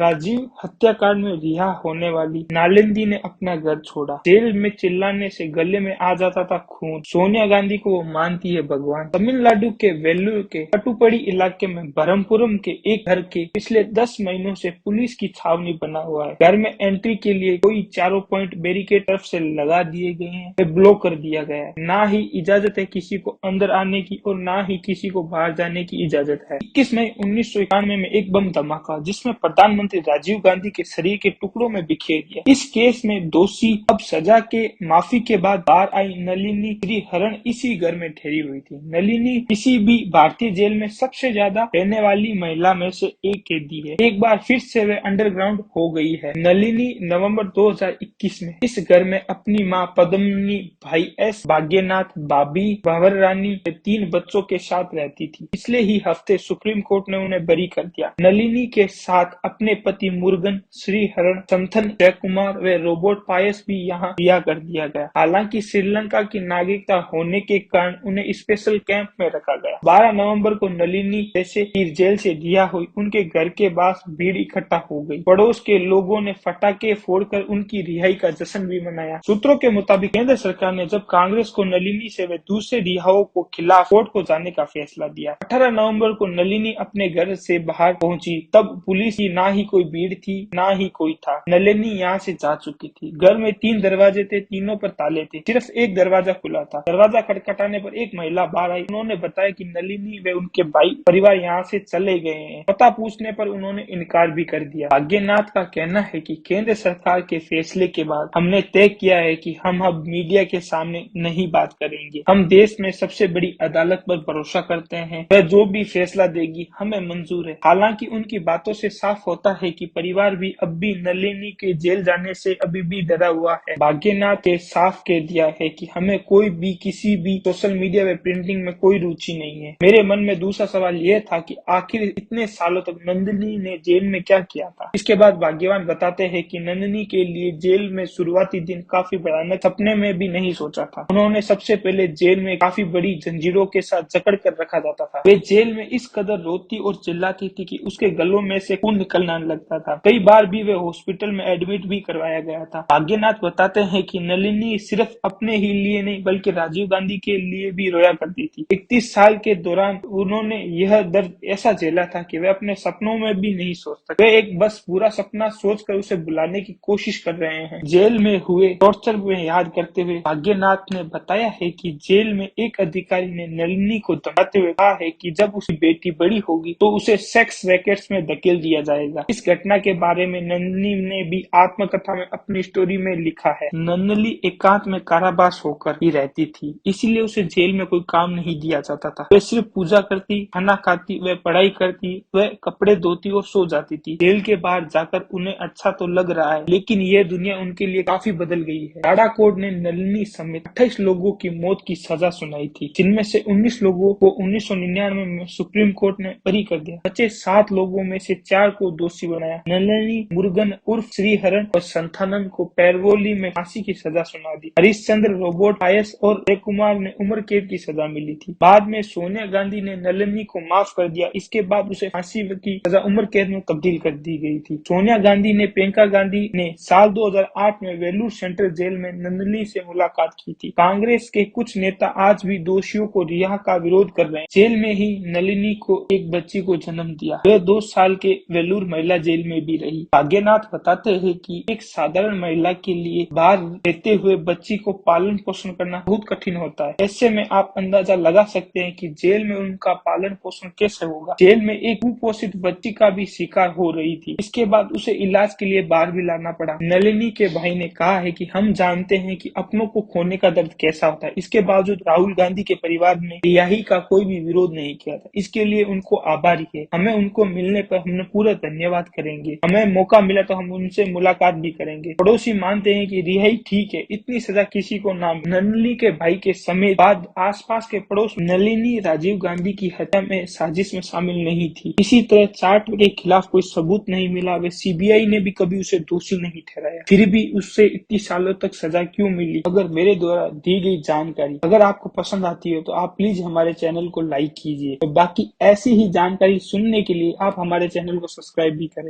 राजीव हत्याकांड में रिहा होने वाली नालिंदी ने अपना घर छोड़ा। जेल में चिल्लाने से गले में आ जाता था खून। सोनिया गांधी को वो मानती है भगवान। तमिलनाडु के वेल्लूर के पटुपड़ी इलाके में बरमपुरम के एक घर के पिछले 10 महीनों से पुलिस की छावनी बना हुआ है। घर में एंट्री के लिए कोई चारों पॉइंट बैरिकेड तरफ से लगा दिए गए हैं, ब्लॉक कर दिया गया है। ना ही इजाजत है किसी को अंदर आने की और ना ही किसी को बाहर जाने की इजाजत है। 21 मई 1991 में एक बम धमाका जिसमें प्रधानमंत्री राजीव गांधी के शरीर के टुकड़ों में बिखेर दिया। इस केस में दोषी अब सजा के माफी के बाद बाहर आई नलिनी श्रीहरण इसी घर में ठहरी हुई थी। नलिनी किसी भी भारतीय जेल में सबसे ज्यादा रहने वाली महिला में से एक कैदी है। एक बार फिर से वे अंडरग्राउंड हो गई है। नलिनी नवंबर 2021 में इस घर में अपनी मां पद्मिनी, भाई एस, भाग्यनाथ, भाभी भंवर रानी के 3 बच्चों के साथ रहती थी। पिछले ही हफ्ते सुप्रीम कोर्ट ने उन्हें बरी कर दिया। नलिनी के साथ अपने पति मुरुगन, श्रीहरण, समथन जयकुमार व रोबोट पायस भी यहाँ रिहा कर दिया गया। हालांकि श्रीलंका की नागरिकता होने के कारण उन्हें स्पेशल कैंप में रखा गया। 12 नवंबर को नलिनी जैसे ही जेल से रिहा हुई, उनके घर के पास भीड़ इकट्ठा हो गई। पड़ोस के लोगों ने पटाखे फोड़कर उनकी रिहाई का जश्न भी मनाया। सूत्रों के मुताबिक केंद्र सरकार ने जब कांग्रेस को नलिनी से वे दूसरे रिहाओं को खिलाफ कोर्ट को जाने का फैसला दिया। 18 नवंबर को नलिनी अपने घर से बाहर पहुंची, तब पुलिस की ना ही कोई भीड़ थी ना ही कोई था। नलिनी यहाँ से जा चुकी थी। घर में 3 दरवाजे थे, तीनों पर ताले थे। सिर्फ एक दरवाजा खुला था। दरवाजा खटखटाने पर एक महिला बाहर आई। उन्होंने बताया कि नलिनी व उनके भाई परिवार यहाँ से चले गए हैं। पता पूछने पर उन्होंने इनकार भी कर दिया। भाग्यनाथ का कहना है कि केंद्र सरकार के फैसले के बाद हमने तय किया है कि हम अब मीडिया के सामने नहीं बात करेंगे। हम देश में सबसे बड़ी अदालत पर भरोसा करते हैं, वह जो भी फैसला देगी हमें मंजूर है। हालांकि उनकी बातों से साफ होता है कि परिवार भी अब भी नलिनी के जेल जाने से अभी भी डरा हुआ है। भाग्यनाथ ने साफ कह दिया है कि हमें कोई भी किसी भी सोशल मीडिया व प्रिंटिंग में कोई रुचि नहीं है। मेरे मन में दूसरा सवाल यह था कि आखिर इतने सालों तक नंदिनी ने जेल में क्या किया था। इसके बाद भाग्यवान बताते हैं कि नंदिनी के लिए जेल में शुरुआती दिन काफी भयानक, सपने में भी नहीं सोचा था। उन्होंने सबसे पहले जेल में काफी बड़ी जंजीरों के साथ जकड़ कर रखा जाता था। वे जेल में इस कदर रोती और चिल्लाती थी कि उसके गलों में से खून निकलने लगता था। कई बार भी वे हॉस्पिटल में एडमिट भी करवाया गया था। भाग्यनाथ बताते हैं कि नलिनी सिर्फ अपने ही लिए नहीं बल्कि राजीव गांधी के लिए भी रोया करती थी। 31 साल के दौरान उन्होंने यह दर्द ऐसा झेला था कि वे अपने सपनों में भी नहीं सोच सकते। वे एक बस पूरा सपना सोचकर उसे बुलाने की कोशिश कर रहे हैं। जेल में हुए टॉर्चर में याद करते हुए भाग्यनाथ ने बताया है कि जेल में एक अधिकारी ने नलिनी को धमकाते हुए कहा है कि जब उसकी बेटी बड़ी होगी तो उसे सेक्स रैकेट्स में धकेल दिया जाएगा। इस घटना के बारे में नलिनी ने भी आत्मकथा में अपनी स्टोरी में लिखा है। नलिनी एकांत में कारावास होकर ही रहती थी, इसीलिए उसे जेल में कोई काम नहीं दिया जाता था। वे सिर्फ पूजा करती, खाना खाती, वे पढ़ाई करती, वे कपड़े धोती और सो जाती थी। जेल के बाहर जाकर उन्हें अच्छा तो लग रहा है, लेकिन ये दुनिया उनके लिए काफी बदल गई है। टाडा कोर्ट ने नलिनी समेत 28 लोगों की मौत की सजा सुनाई थी, जिनमें से 19 लोगों को 1999 में सुप्रीम कोर्ट ने बरी कर दिया। बचे 7 लोगों में से 4 को दोषी बनाया। नलिनी, मुरुगन उर्फ श्रीहरण और संथानन को पैरोली में फांसी की सजा सुना दी। हरिश्चंद्र, रोबोट पायस और जय कुमार ने उम्र कैद की सजा मिली थी। बाद में सोनिया गांधी ने नलिनी को माफ कर दिया। इसके बाद उसे फांसी की सजा उम्र कैद में तब्दील कर दी गई थी। सोनिया गांधी ने प्रियंका गांधी ने साल 2008 में वेलूर सेंट्रल जेल में नलिनी से मुलाकात की थी। कांग्रेस के कुछ नेता आज भी दोषियों को रिहा का विरोध कर रहे हैं। जेल में ही नलिनी को एक बच्ची को जन्म दिया। वह 2 साल के वेलूर महिला जेल में भी रही। भाग्यनाथ बताते हैं कि एक साधारण महिला के लिए बाहर रहते हुए बच्ची को पालन पोषण करना बहुत कठिन होता है। ऐसे में आप अंदाजा लगा सकते हैं कि जेल में उनका पालन पोषण कैसे होगा। जेल में एक कुपोषित बच्ची का भी शिकार हो रही थी। इसके बाद उसे इलाज के लिए बाहर भी लाना पड़ा। नलिनी के भाई ने कहा है कि हम जानते हैं कि अपनों को खोने का दर्द कैसा होता है। इसके बावजूद राहुल गांधी के परिवार ने रिहाई का कोई भी विरोध नहीं किया था। इसके लिए उनको आभारी है। हमें उनको मिलने पर हमने पूरा धन्यवाद करेंगे। हमें मौका मिला तो हम उनसे मुलाकात भी करेंगे। पड़ोसी मानते हैं कि रिहाई ठीक है, इतनी सजा किसी को ना मिले। नलिनी के भाई के समेत बाद आसपास के पड़ोस नलिनी राजीव गांधी की हत्या में साजिश में शामिल नहीं थी। इसी तरह चार्ट के खिलाफ कोई सबूत नहीं मिला। वे सीबीआई ने भी कभी उसे दोषी नहीं ठहराया। फिर भी उससे इतनी सालों तक सजा क्यों मिली? अगर मेरे द्वारा दी गई जानकारी अगर आपको पसंद आती है तो आप प्लीज हमारे चैनल को लाइक कीजिए। तो बाकी ऐसी ही जानकारी सुनने के लिए आप हमारे चैनल को सब्सक्राइब भी करें।